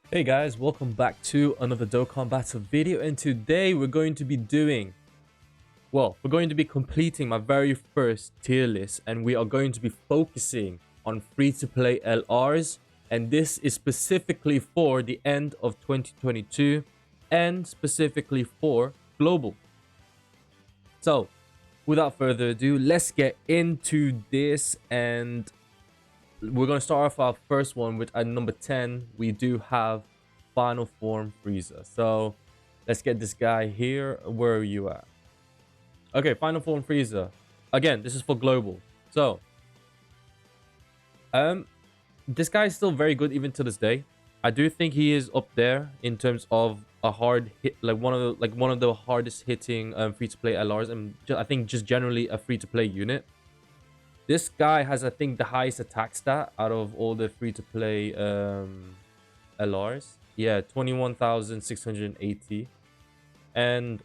Hey guys, welcome back to another Dokkan battle video, and today we're going to be completing my very first tier list, and we are going to be focusing on free-to-play LRs, and this is specifically for the end of 2022 and specifically for global. So without further ado, let's get into this, and we're going to start off our first one with at number 10. We do have Final Form Frieza. So let's get this guy here. Where are you at? Okay, Final Form Frieza. Again, this is for global. So um this guy is still very good even to this day. I do think he is up there in terms of a hard hit, like one of the hardest hitting free to play LRs, and I think just generally a free to play unit. This guy has, I think, the highest attack stat out of all the free-to-play LRs. Yeah, 21,680. And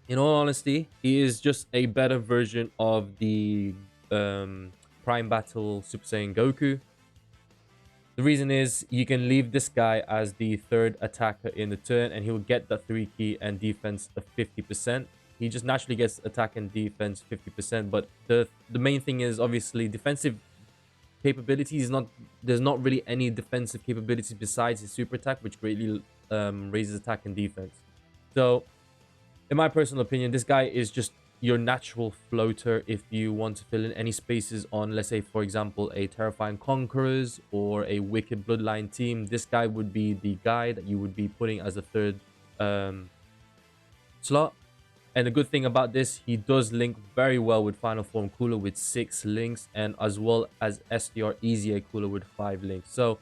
in all honesty, he is just a better version of the Prime Battle Super Saiyan Goku. The reason is you can leave this guy as the third attacker in the turn, and he will get the 3 key and defense of 50%. He just naturally gets attack and defense 50%, but the main thing is obviously defensive capabilities. There's not really any defensive capabilities besides his super attack, which greatly raises attack and defense. So in my personal opinion, this guy is just your natural floater if you want to fill in any spaces on, let's say, for example, a Terrifying Conquerors or a Wicked Bloodline team. This guy would be the guy that you would be putting as a third slot. And the good thing about this, he does link very well with Final Form Cooler with 6 links, and as well as SDR Easy Cooler with 5 links. So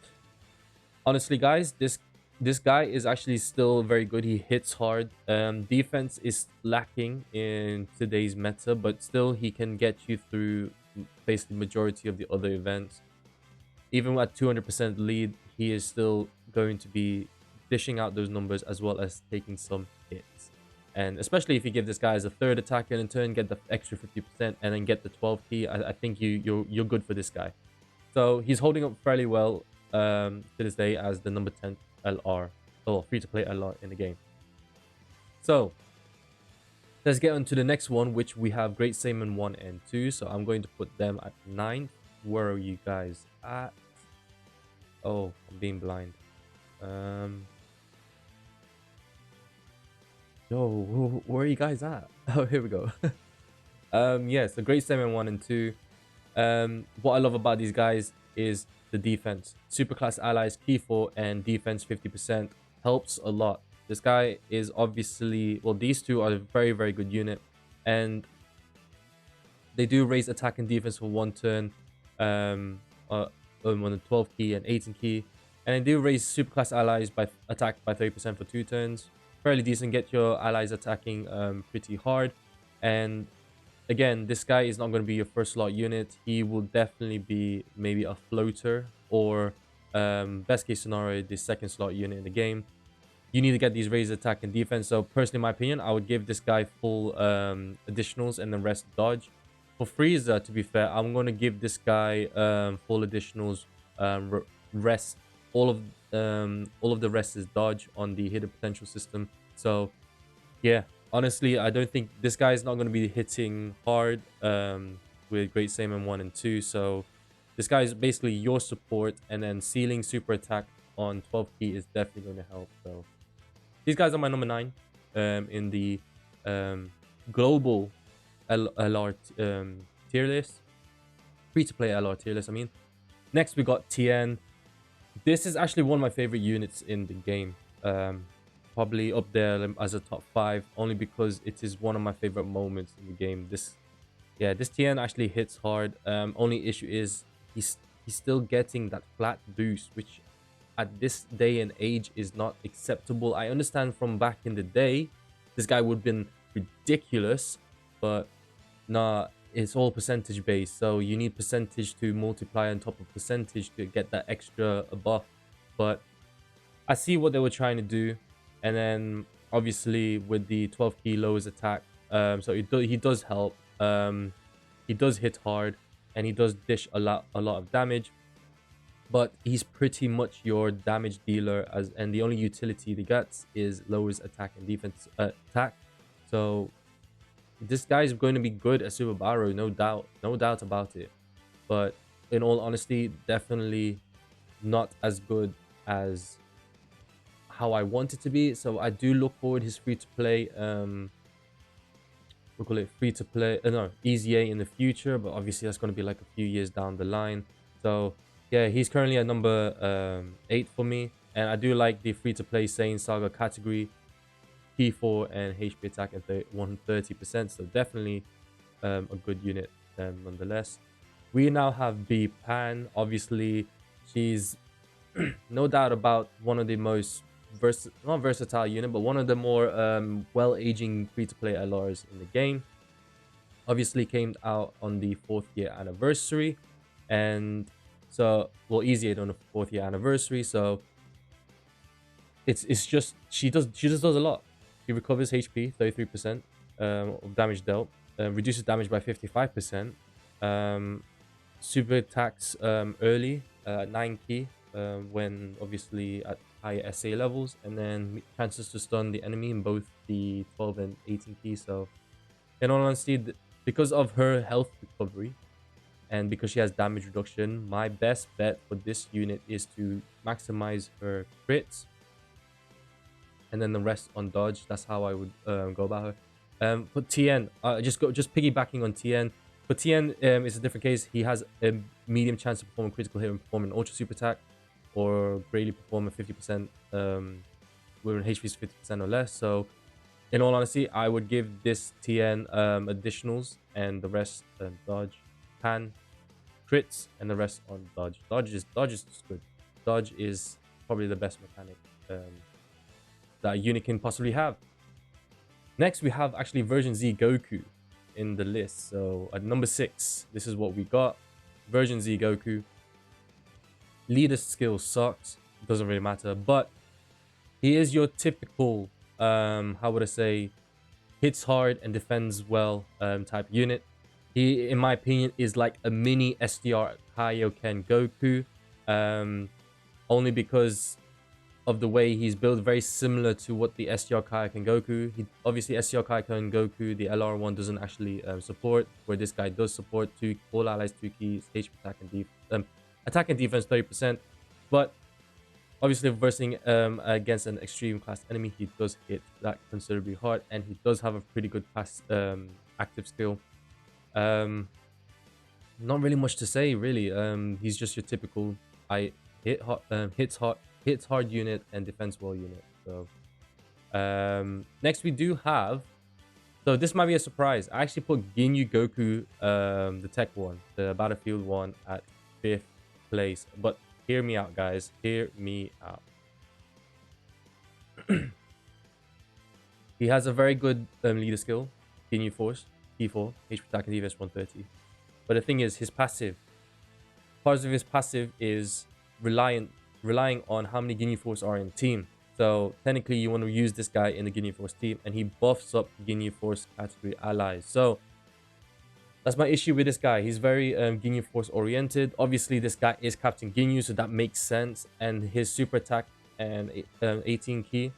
honestly, guys, this guy is actually still very good. He hits hard. Defense is lacking in today's meta, but still he can get you through basically majority of the other events. Even at 200% lead, he is still going to be dishing out those numbers as well as taking some hits. And especially if you give this guy as a third attacker in turn, get the extra 50% and then get the 12 key, I think you're good for this guy. So he's holding up fairly well to this day as the number 10 LR, or free-to-play LR in the game. So let's get on to the next one, which we have Great Saiyaman 1 and 2. So I'm going to put them at 9th. Where are you guys at? Oh, I'm being blind. Yo, where are you guys at? Oh, here we go. Yeah, so Great Saiyaman 1 and 2. What I love about these guys is the defense. Superclass allies, key 4, and defense 50% helps a lot. This guy is obviously, well, these two are a very, very good unit, and they do raise attack and defense for 1 turn on the 12 key and 18 key, and they do raise superclass allies by attack by 30% for 2 turns. Fairly decent, get your allies attacking pretty hard. And again, this guy is not going to be your first slot unit. He will definitely be maybe a floater, or best case scenario, the second slot unit in the game. You need to get these raised attack and defense. So personally, in my opinion, I would give this guy full additionals and the rest dodge. For Frieza, to be fair, I'm going to give this guy full additionals, rest. All of the rest is dodge on the hidden potential system. So yeah, honestly, I don't think this guy is not going to be hitting hard with Great Saiyaman 1 and 2. So this guy is basically your support, and then sealing super attack on 12 key is definitely going to help. So these guys are my number 9 in the global LR tier list. Free-to-play LR tier list, I mean. Next, we got Tien. This is actually one of my favorite units in the game. Probably up there as a top 5, only because it is one of my favorite moments in the game. This Tien actually hits hard. Only issue is he's still getting that flat boost, which at this day and age is not acceptable. I understand from back in the day, this guy would have been ridiculous, but nah, it's all percentage based. So you need percentage to multiply on top of percentage to get that extra buff. But I see what they were trying to do. And then obviously with the 12 key lowers attack, so he does help. He does hit hard, and he does dish a lot of damage. but he's pretty much your damage dealer, and the only utility he gets is lowers attack and defense attack. So this guy is going to be good at Super Barrow, no doubt about it. But in all honesty, definitely not as good as how I want it to be. So I do look forward his free to play we'll call it free to play no, easy A in the future, but obviously that's going to be like a few years down the line. So yeah, he's currently at number 8 for me, and I do like the free to play Saiyan Saga category, P4 and HP attack at 130%, so definitely a good unit nonetheless. We now have B Pan. Obviously she's no doubt about one of the most not versatile unit, but one of the more well-aging free-to-play LRs in the game. Obviously came out on the 4th year anniversary, and so well, easy on the 4th year anniversary. So it's just she just does a lot. She recovers HP 33% of damage dealt, reduces damage by 55%, super attacks early 9 key when obviously at higher SA levels, and then chances to stun the enemy in both the 12 and 18 key. So in all honesty, because of her health recovery and because she has damage reduction, my best bet for this unit is to maximize her crits and then the rest on dodge. That's how I would go about her. For Tien, just piggybacking on Tien. For Tien, it's a different case. He has a medium chance to perform a critical hit and perform an ultra super attack, or greatly perform a 50% where HP is 50% or less. So in all honesty, I would give this Tien additionals and the rest dodge, pan, crits, and the rest on dodge. Dodge is just good. Dodge is probably the best mechanic that a unit can possibly have. Next, we have actually version Z Goku in the list. So at number 6, this is what we got. Version Z Goku. Leader skill sucks. Doesn't really matter. But he is your typical, how would I say, hits hard and defends well type unit. He, in my opinion, is like a mini SDR Kaioken Goku. Only because of the way he's built, very similar to what the SDR Kaioken Goku. Obviously SDR Kaioken Goku, the LR1 doesn't actually support, where this guy does support all allies 2 keys, HP attack and defense 30%. But obviously versing against an extreme class enemy, he does hit that considerably hard, and he does have a pretty good pass active skill. Not really much to say really. He's just your typical hits hard unit and defense well unit. So next we do have, so this might be a surprise, I actually put Ginyu Goku, the tech one, the battlefield one, at 5th place. But hear me out, guys, hear me out. He has a very good leader skill, Ginyu Force, P4, HP attack and defense 130. But the thing is, his passive, part of his passive is relying on how many Ginyu Force are in the team. So technically you want to use this guy in the Ginyu Force team, and he buffs up Ginyu Force category allies. So that's my issue with this guy. He's very Ginyu Force oriented. Obviously this guy is Captain Ginyu, so that makes sense. And his super attack and 18 key,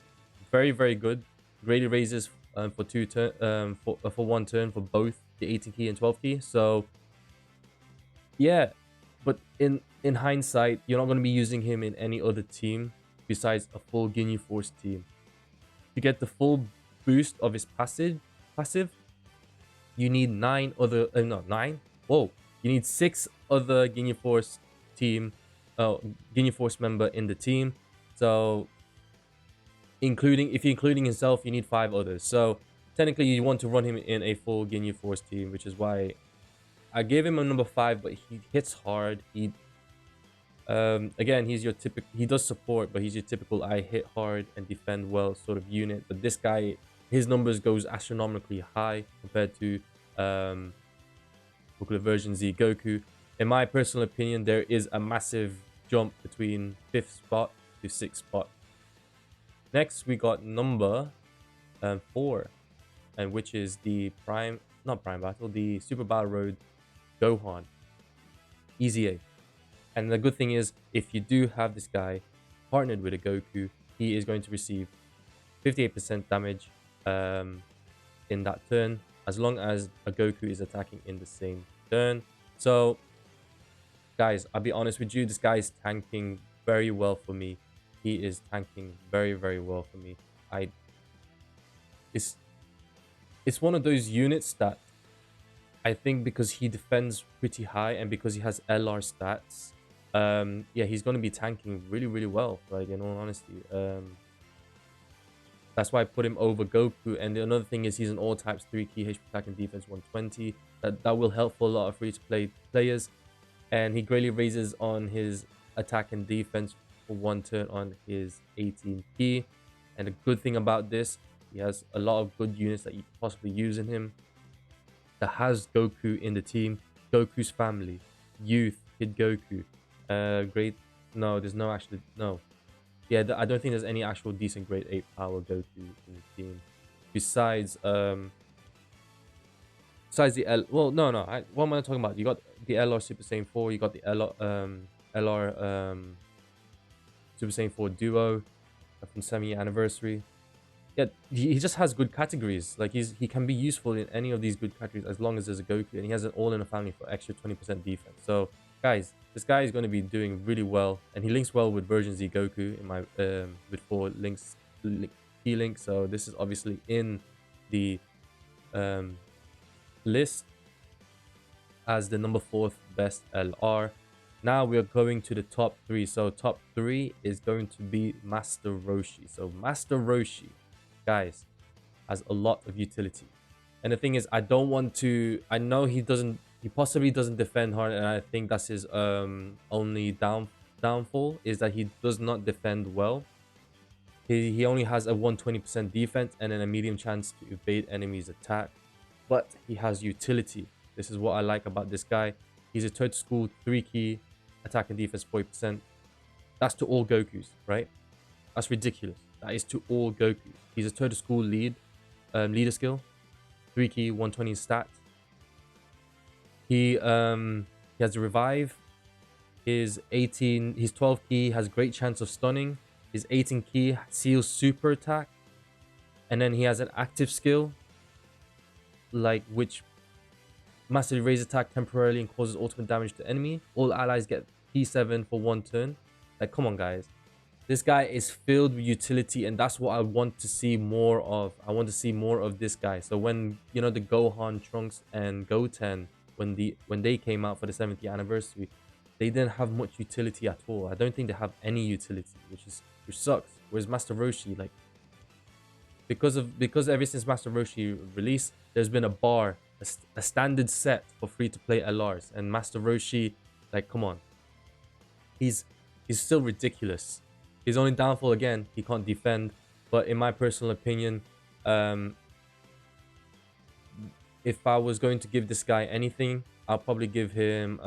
very good. Greatly raises for 2 turn for 1 turn for both the 18 key and 12 key. So yeah, but in hindsight, you're not going to be using him in any other team besides a full Ginyu Force team. To get the full boost of his passive, you need 9 other no 9. Whoa, you need 6 other Ginyu Force team, Ginyu Force member in the team. So if you're including himself, you need 5 others. So technically you want to run him in a full Ginyu Force team, which is why I gave him a number 5. But he hits hard. He again, he's your typical, he does support, but he's your typical I hit hard and defend well sort of unit. But this guy, his numbers goes astronomically high compared to version Z Goku. In my personal opinion, there is a massive jump between 5th spot to 6th spot. Next, we got number 4, and which is the not prime battle, the Super Battle Road Gohan. Easy A. And the good thing is, if you do have this guy partnered with a Goku, he is going to receive 58% damage in that turn, as long as a Goku is attacking in the same turn. So, guys, I'll be honest with you, this guy is tanking very well for me. He is tanking very, very well for me. It's it's one of those units that I think, because he defends pretty high and because he has LR stats, yeah, he's going to be tanking really, really well, like, in all honesty. That's why I put him over Goku. And another thing is, he's an all types 3 key, HP attack and defense 120. That will help for a lot of free-to-play players. And he greatly raises on his attack and defense for 1 turn on his 18 key. And the good thing about this, he has a lot of good units that you could possibly use in him. That has Goku in the team, Goku's family, Youth, Kid Goku, great. No, there's no actually, no. Yeah, I don't think there's any actual decent grade 8 power Goku in the team. Besides the L, well, no, what am I talking about? You got the LR Super Saiyan 4, you got the LR Super Saiyan 4 Duo from Semi Anniversary. Yeah, he just has good categories. Like, he can be useful in any of these good categories as long as there's a Goku, and he has an all in a family for extra 20% defense. So, guys, this guy is going to be doing really well, and he links well with version Z Goku in my with 4 links, key links. So this is obviously in the list as the number 4th best LR. Now we are going to the top 3. So top 3 is going to be Master Roshi. So Master Roshi, guys, has a lot of utility. And the thing is, I don't want to, I know he possibly doesn't defend hard, and I think that's his only downfall, is that he does not defend well. He only has a 120% defense and then a medium chance to evade enemies' attack, but he has utility. This is what I like about this guy. He's a third school 3 key attack and defense 40%. That's to all Gokus, right? That's ridiculous. That is to all Gokus. He's a third school leader skill, 3 key 120 stat. He has a revive. His 12 key has great chance of stunning. His 18 key seals super attack, and then he has an active skill, like, which massively raises attack temporarily and causes ultimate damage to enemy. All allies get P7 for 1 turn. Like, come on, guys. This guy is filled with utility, and that's what I want to see more of. I want to see more of this guy. So when, you know, the Gohan, Trunks, and Goten, when they came out for the 70th anniversary, they didn't have much utility at all. I don't think they have any utility, which sucks. Whereas Master Roshi, like, because ever since Master Roshi released, there's been a standard set for free-to-play LRs, and Master Roshi, like, come on, he's still ridiculous. His only downfall, again, he can't defend. But in my personal opinion, if I was going to give this guy anything, I'll probably give him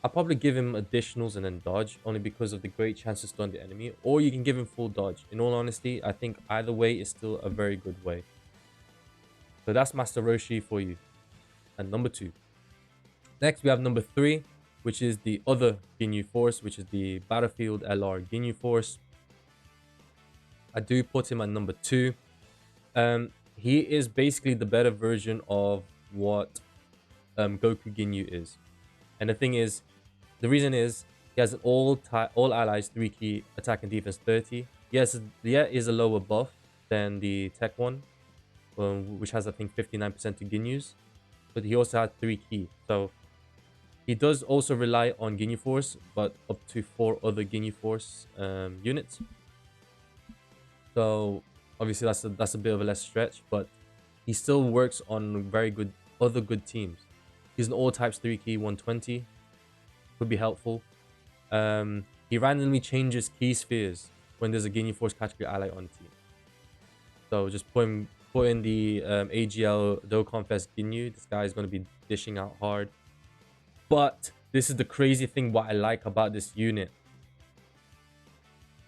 additionals and then dodge, only because of the great chance to stun the enemy. Or you can give him full dodge. In all honesty, I think either way is still a very good way. So that's Master Roshi for you. And number 2. Next, we have number 3, which is the other Ginyu Force, which is the Battlefield LR Ginyu Force. I do put him at number 2. He is basically the better version of what Goku Ginyu is. And the thing is, the reason is, he has an all allies 3 key attack and defense 30. Yes, there is a lower buff than the tech one, which has, I think, 59% to Ginyu's. But he also had 3 key. So he does also rely on Ginyu Force, but up to 4 other Ginyu Force units. So obviously that's a bit of a less stretch, but he still works on other good teams. He's an all types 3 key 120. Could be helpful. He randomly changes key spheres when there's a Ginyu Force category ally on team. So just put in the AGL Dokkan Fest Ginyu. This guy is going to be dishing out hard. But this is the crazy thing, what I like about this unit.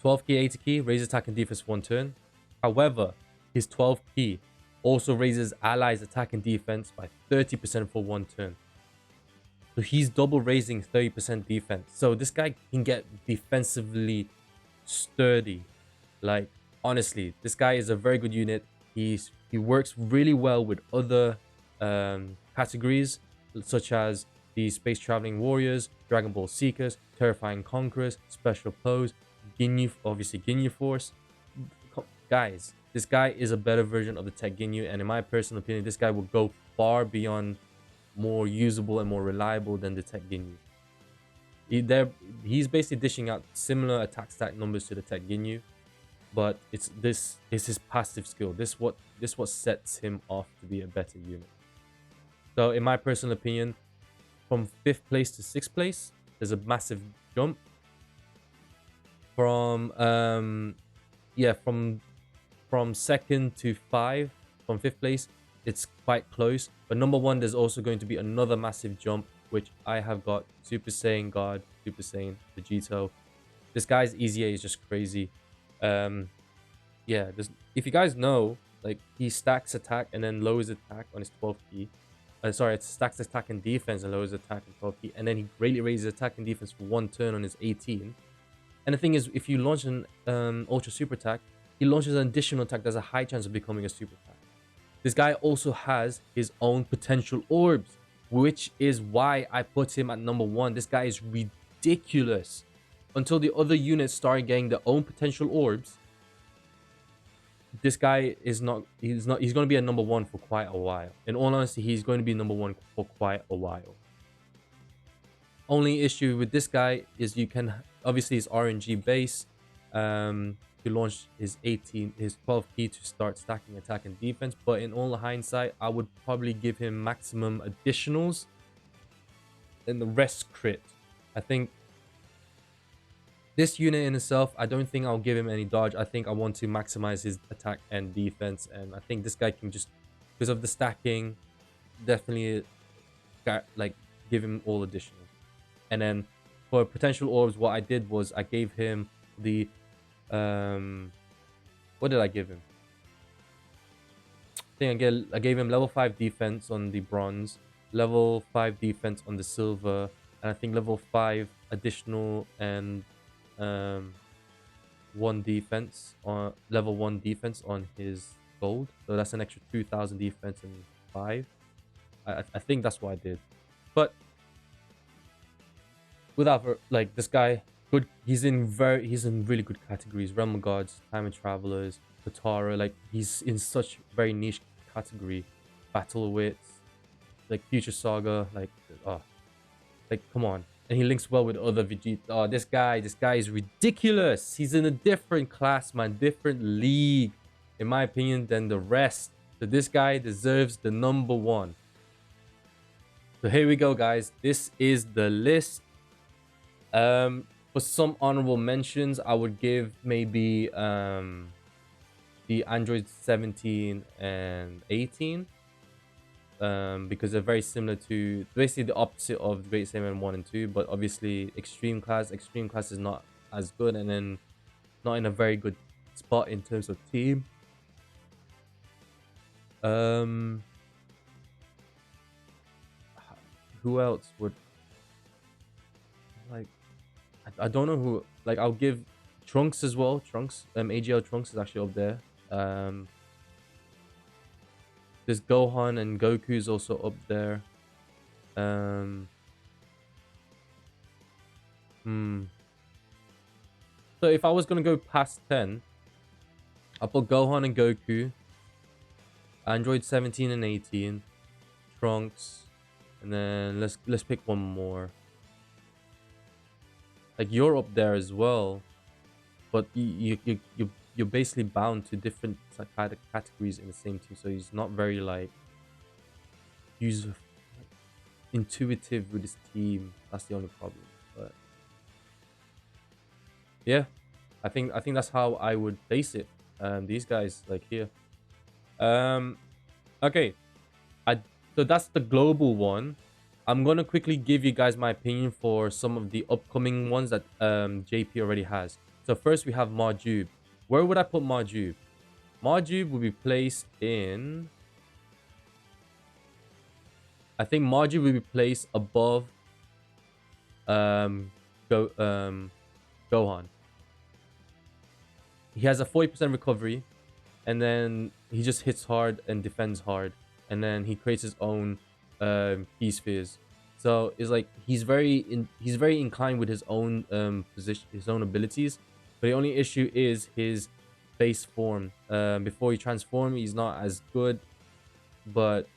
12 key 80 key raises attack and defense 1 turn. However, his 12 key also raises allies attack and defense by 30% for 1 turn. So he's double raising 30% defense. So this guy can get defensively sturdy. Like, honestly, this guy is a very good unit. He works really well with other categories, such as the Space Traveling Warriors, Dragon Ball Seekers, Terrifying Conquerors, Special Pose, Ginyu, obviously Ginyu Force. Guys, this guy is a better version of the Tech Ginyu, and in my personal opinion, this guy will go far beyond more usable and more reliable than the Tech Ginyu. He's basically dishing out similar attack stat numbers to the Tech Ginyu, but this is his passive skill. This what sets him off to be a better unit. So in my personal opinion, from 5th place to 6th place, there's a massive jump. From from 2nd to 5, from 5th place, it's quite close. But number 1, there's also going to be another massive jump, which I have got Super Saiyan God, Super Saiyan Vegeta. This guy's EZA is just crazy. Yeah, if you guys know, like, he stacks attack and then lowers attack on his 12th key. Sorry, it stacks attack and defense and lowers attack and 12th key, and then he greatly raises attack and defense for 1 turn on his 18. And the thing is, if you launch an ultra super attack, he launches an additional attack that's a high chance of becoming a super attack. This guy also has his own potential orbs, which is why I put him at number 1. This guy is ridiculous. Until the other units start getting their own potential orbs, this guy is he's going to be a number 1 for quite a while. In all honesty, he's going to be number 1 for quite a while. Only issue with this guy is you can, obviously it's RNG base, to launch his 12 key to start stacking attack and defense, but in all hindsight, I would probably give him maximum additionals and the rest crit. I think this unit in itself, I don't think I'll give him any dodge. I think I want to maximize his attack and defense, and I think this guy can just, because of the stacking, definitely like give him all additional. And then for potential orbs, what I did was I gave him the what did I give him? I think I gave him level 5 defense on the bronze, level 5 defense on the silver, and I think level 5 additional and 1 defense on level 1 defense on his gold. So that's an extra 2,000 defense and 5. I think that's what I did. But without, like, this guy, good, he's in really good categories. Realm of Gods, Time and Travelers, Katara, like, he's in such very niche category. Battle Wits, like Future Saga, like, come on. And he links well with other Vegeta. Oh, this guy is ridiculous. He's in a different class, man, different league, in my opinion, than the rest. So this guy deserves the number 1. So here we go, guys. This is the list. For some honorable mentions, I would give maybe the Android 17 and 18, because they're very similar to, basically the opposite of Great Saiyaman 1 and 2, but obviously Extreme Class is not as good, and then not in a very good spot in terms of team. Who else would, like, I don't know who, like, I'll give Trunks as well. Trunks, AGL Trunks is actually up there. There's Gohan and Goku is also up there. So if I was gonna go past 10, I'll put Gohan and Goku, Android 17 and 18, Trunks, and then let's pick one more. Like, you're up there as well, but you're basically bound to different categories in the same team, so he's not very, like, intuitive with his team. That's the only problem. But yeah, I think that's how I would place it. These guys, like, here. Okay, so that's the global one. I'm gonna quickly give you guys my opinion for some of the upcoming ones that JP already has. So first we have Marjube. Where would I put Marjube? Marjube will be placed in, I think Marjube will be placed above um, Go Gohan. He has a 40% recovery, and then he just hits hard and defends hard, and then he creates his own key spheres. So it's like he's very inclined with his own position, his own abilities. But the only issue is his base form. Before he transform, he's not as good. But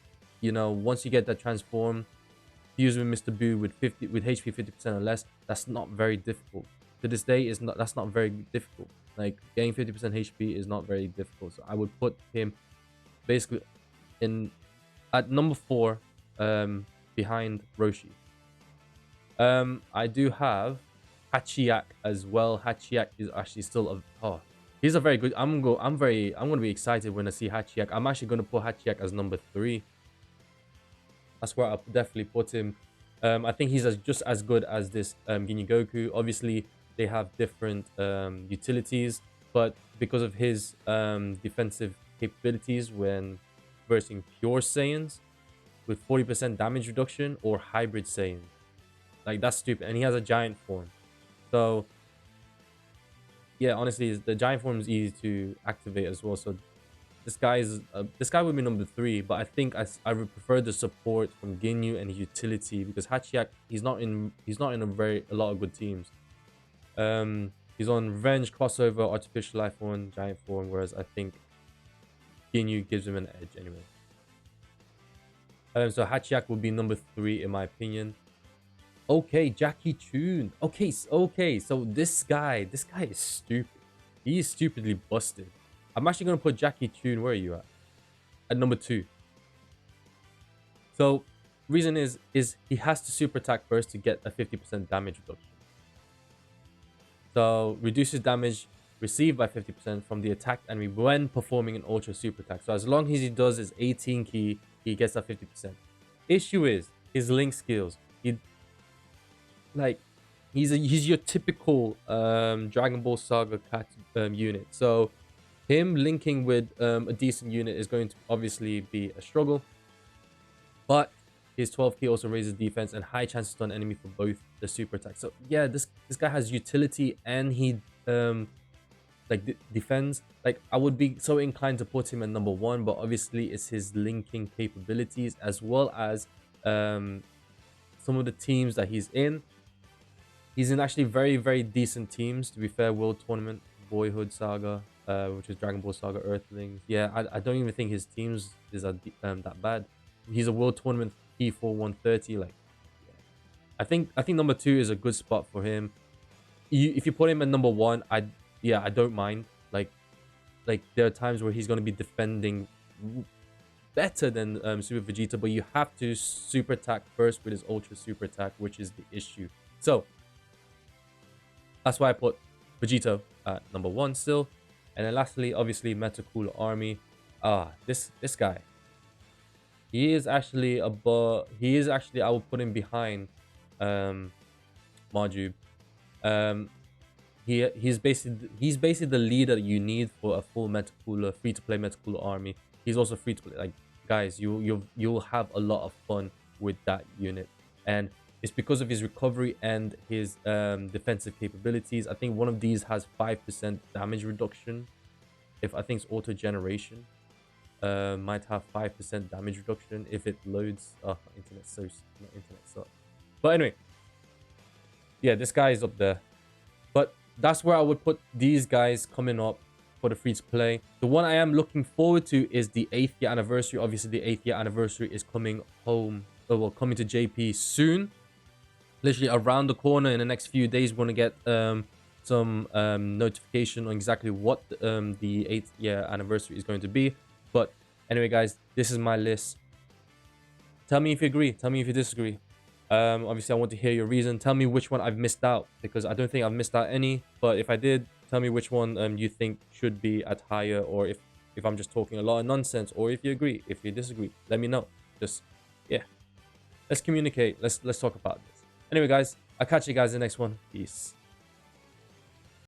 you know, once you get that transform, fuse with Mr. Boo with HP 50% or less, that's not very difficult. To this day, that's not very difficult. Like getting 50% HP is not very difficult. So I would put him basically in at number 4, behind Roshi. I do have Hachiyak as well. Hachiyak is actually still he's a very good. I'm gonna be excited when I see Hachiyak. I'm actually gonna put Hachiyak as number 3. That's where I'll definitely put him. I think he's just as good as this Ginyu Goku. Obviously, they have different utilities, but because of his defensive capabilities when versing pure Saiyans with 40% damage reduction or hybrid Saiyans, like that's stupid. And he has a giant form, so yeah, honestly, the giant form is easy to activate as well. So this guy would be number 3, but I think I would prefer the support from Ginyu and his utility, because Hachiyak he's not in a lot of good teams. He's on Revenge, Crossover, Artificial Life Form, Giant Form, whereas I think Ginyu gives him an edge anyway. So Hachiyak will be number 3 in my opinion. Okay, Jackie Chun. Okay, so this guy is stupid. He is stupidly busted. I'm actually going to put Jackie Chun. Where are you at number 2. So reason is he has to super attack first to get a 50% damage reduction. So reduces damage received by 50% from the attacked enemy when performing an ultra super attack. So as long as he does his 18 key, he gets that 50%. Issue is his link skills. He's your typical Dragon Ball Saga cat unit. So him linking with a decent unit is going to obviously be a struggle. But his 12 key also raises defense and high chance to stun enemy for both the super attack. So yeah, this guy has utility and he defends. Like I would be so inclined to put him at number 1, but obviously it's his linking capabilities as well as some of the teams that he's in. He's in actually very, very decent teams, to be fair. World Tournament, Boyhood Saga, which is Dragon Ball Saga Earthlings. Yeah, I don't even think his teams is that bad. He's a World Tournament P4 130. Like, yeah. I think number 2 is a good spot for him. If you put him at number 1, I don't mind. Like there are times where he's going to be defending better than Super Vegeta, but you have to super attack first with his ultra super attack, which is the issue. So that's why I put Vegeta at number 1 still. And then lastly, obviously, Metacooler Army. This guy. He is actually I will put him behind Marjube. He's basically the leader that you need for a full Metacooler, free-to-play Metacooler Army. He's also free to play. Like guys, you'll have a lot of fun with that unit. And it's because of his recovery and his defensive capabilities. I think one of these has 5% damage reduction. If I think it's auto generation, might have 5% damage reduction if it loads. Oh, internet sucks. But anyway, yeah, this guy is up there. But that's where I would put these guys coming up for the free to play. The one I am looking forward to is the 8th year anniversary. Obviously, the 8th year anniversary is coming home. Well, coming to JP soon. Literally around the corner in the next few days. We're going to get some notification on exactly what the 8th year anniversary is going to be. But anyway, guys, this is my list. Tell me if you agree. Tell me if you disagree. Obviously, I want to hear your reason. Tell me which one I've missed out, because I don't think I've missed out any. But if I did, tell me which one you think should be at higher, or if I'm just talking a lot of nonsense, or if you agree, if you disagree. Let me know. Just, yeah. Let's communicate. Let's talk about this. Anyway, guys, I'll catch you guys in the next one. Peace.